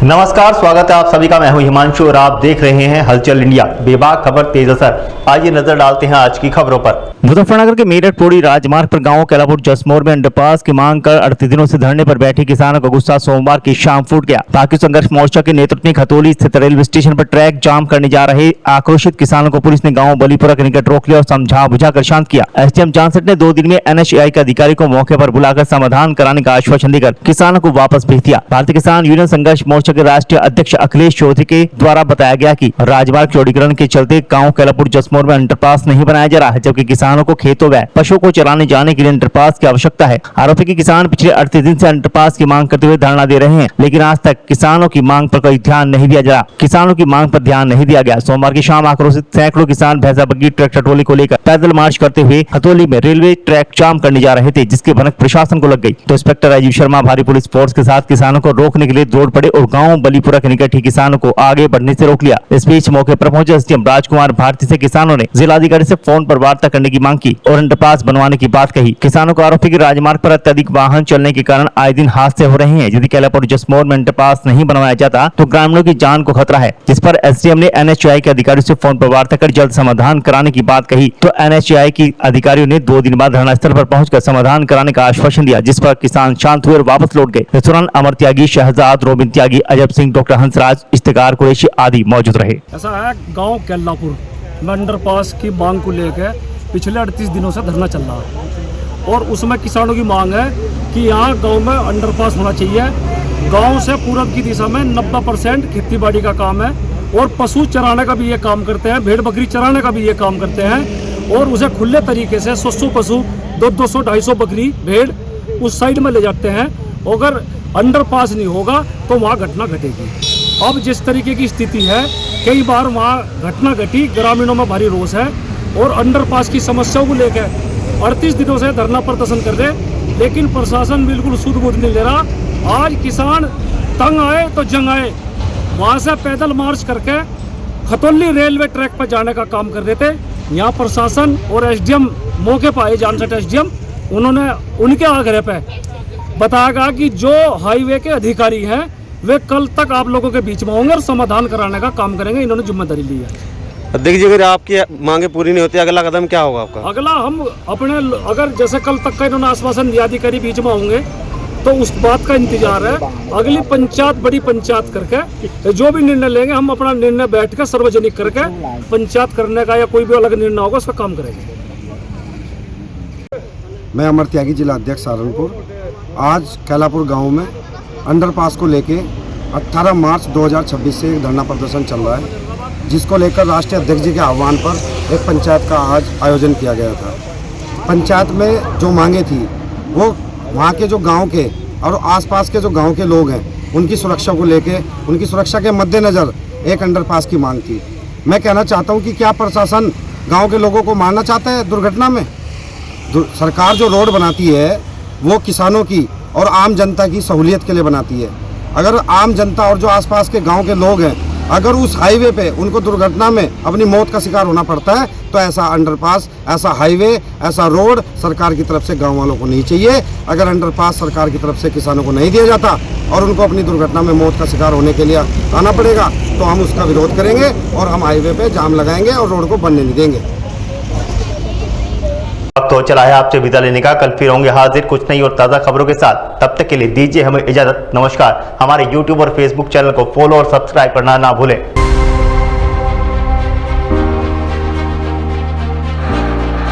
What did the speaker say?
नमस्कार, स्वागत है आप सभी का। मैं हूं हिमांशु और आप देख रहे हैं हलचल इंडिया। बेबाक खबर तेज असर। आइए नजर डालते हैं आज की खबरों पर। मुजफ्फरनगर के मेरठ पौड़ी राजमार्ग पर गांव कैलापुर जसमोर में अंडरपास की मांग कर 38 दिनों से धरने पर बैठे किसानों का गुस्सा सोमवार की शाम फूट गया। पाकिस्तान संघर्ष मोर्चा के नेतृत्व में खतौली स्थित रेलवे स्टेशन पर ट्रैक जाम करने जा रहे आक्रोशित किसानों को पुलिस ने गाँव बलीपुरा के निकट रोक लिया और समझा बुझाकर शांत किया। एसडीएम जानसठ ने 2 दिन में NHAI के अधिकारी को मौके पर बुलाकर समाधान कराने का आश्वासन देकर किसानों को वापस भेज दिया। भारतीय किसान यूनियन संघर्ष मोर्चा के राष्ट्रीय अध्यक्ष अखिलेश चौधरी के द्वारा बताया गया कि राजमार्ग चौड़ीकरण के चलते गांव कैलापुर जसमोर में अंडरपास नहीं बनाया जा रहा है, जबकि किसानों को खेतों व पशुओं को चराने जाने के लिए अंडरपास की आवश्यकता है। आरोप है कि किसान पिछले 38 दिन से अंडरपास की मांग करते हुए धरना दे रहे हैं, लेकिन आज तक किसानों की मांग पर कोई ध्यान नहीं दिया जा किसानों की मांग पर ध्यान नहीं दिया गया। सोमवार की शाम आक्रोशित सैकड़ों किसान भैंसा बग्घी ट्रैक्टर ट्रॉली को लेकर पैदल मार्च करते हुए खतौली में रेलवे ट्रैक जाम करने जा रहे थे, जिसकी भनक प्रशासन को लग गई तो इंस्पेक्टर राजीव शर्मा भारी पुलिस फोर्स के साथ किसानों को रोकने के लिए दौड़ पड़े और गाँव बलीपुरा के निकट ही किसानों को आगे बढ़ने से रोक लिया। इस बीच मौके पर पहुंचे एसडीएम राजकुमार भारती से किसानों ने जिलाधिकारी से फोन पर वार्ता करने की मांग की और अंडरपास बनवाने की बात कही। किसानों को आरोप है कि राजमार्ग पर अत्यधिक वाहन चलने के कारण आए दिन हादसे हो रहे हैं। यदि कैलापुर जसमोर में अंडरपास नहीं बनवाया जाता तो ग्रामीणों की जान को खतरा है, जिस पर एसडीएम ने NHAI के अधिकारियों से फोन पर वार्ता कर जल्द समाधान कराने की बात कही तो NHAI की अधिकारियों ने 2 दिन बाद धरना स्थल पर पहुंचकर समाधान कराने का आश्वासन दिया, जिस पर किसान शांत हुए और वापस लौट गए। इस दौरान अमर त्यागी, शहजाद, रोबिन त्यागी, अजब सिंह, डॉक्टर हंसराज, इफ्तिकार कुरैशी आदि मौजूद रहे। ऐसा है, गांव कैलापुर में अंडरपास की मांग को लेकर पिछले 38 दिनों से धरना चल रहा है और उसमें किसानों की मांग है कि यहाँ गांव में अंडरपास होना चाहिए। गांव से पूरब की दिशा में 90% खेतीबाड़ी का काम है और पशु चराने का भी ये काम करते हैं, भेड़ बकरी चराने का भी ये काम करते हैं और उसे खुले तरीके से 100 पशु 200-250 बकरी भेड़ उस साइड में ले जाते हैं। अगर अंडरपास नहीं होगा तो वहाँ घटना घटेगी। अब जिस तरीके की स्थिति है, कई बार वहाँ घटना घटी, ग्रामीणों में भारी रोष है और अंडरपास की समस्याओं को लेकर 38 दिनों से धरना प्रदर्शन कर रहे, लेकिन प्रशासन बिल्कुल सुध बुध नहीं ले रहा। आज किसान तंग आए तो जंग आए, वहाँ से पैदल मार्च करके खतौली रेलवे ट्रैक पर जाने का काम कर रहे थे। यहाँ प्रशासन और एसडीएम मौके पर आए, जानसठ एसडीएम, उन्होंने उनके आग्रह पे बताया गया कि जो हाईवे के अधिकारी हैं वे कल तक आप लोगों के बीच में होंगे और समाधान कराने का काम करेंगे। इन्होंने जिम्मेदारी ली है। देखिए, अगर आपकी मांगे पूरी नहीं होती, अगला कदम क्या होगा आपका? अगला हम अपने, अगर जैसे कल तक का इन्होंने आश्वासन दिया अधिकारी बीच में होंगे तो उस बात का इंतजार है। अगली पंचायत, बड़ी पंचायत करके जो भी निर्णय लेंगे, हम अपना निर्णय बैठ कर सार्वजनिक करके पंचायत करने का या कोई भी अलग निर्णय होगा उसका काम करेंगे। मैं अमर त्यागी, जिला अध्यक्ष सहारनपुर। आज कैलापुर गांव में अंडरपास को लेके 18 मार्च 2026 से एक धरना प्रदर्शन चल रहा है, जिसको लेकर राष्ट्रीय अध्यक्ष जी के आह्वान पर एक पंचायत का आज आयोजन किया गया था। पंचायत में जो मांगे थी वो वहाँ के जो गांव के और आसपास के जो गांव के लोग हैं उनकी सुरक्षा को लेके, उनकी सुरक्षा के मद्देनज़र एक अंडरपास की मांग थी। मैं कहना चाहता हूँ कि क्या प्रशासन गाँव के लोगों को मारना चाहता है दुर्घटना में? सरकार जो रोड बनाती है वो किसानों की और आम जनता की सहूलियत के लिए बनाती है। अगर आम जनता और जो आसपास के गांव के लोग हैं, अगर उस हाईवे पे उनको दुर्घटना में अपनी मौत का शिकार होना पड़ता है तो ऐसा अंडरपास, ऐसा हाईवे, ऐसा रोड सरकार की तरफ से गांव वालों को नहीं चाहिए। अगर अंडरपास सरकार की तरफ से किसानों को नहीं दिया जाता और उनको अपनी दुर्घटना में मौत का शिकार होने के लिए आना पड़ेगा तो हम उसका विरोध करेंगे और हम हाईवे पे जाम लगाएंगे और रोड को बनने नहीं देंगे। तो चला है आपसे विदा लेने का। कल फिर होंगे हाजिर कुछ नई और ताज़ा खबरों के साथ। तब तक के लिए दीजिए हमें इजाजत। नमस्कार। हमारे YouTube और Facebook चैनल को फॉलो और सब्सक्राइब करना ना भूलें।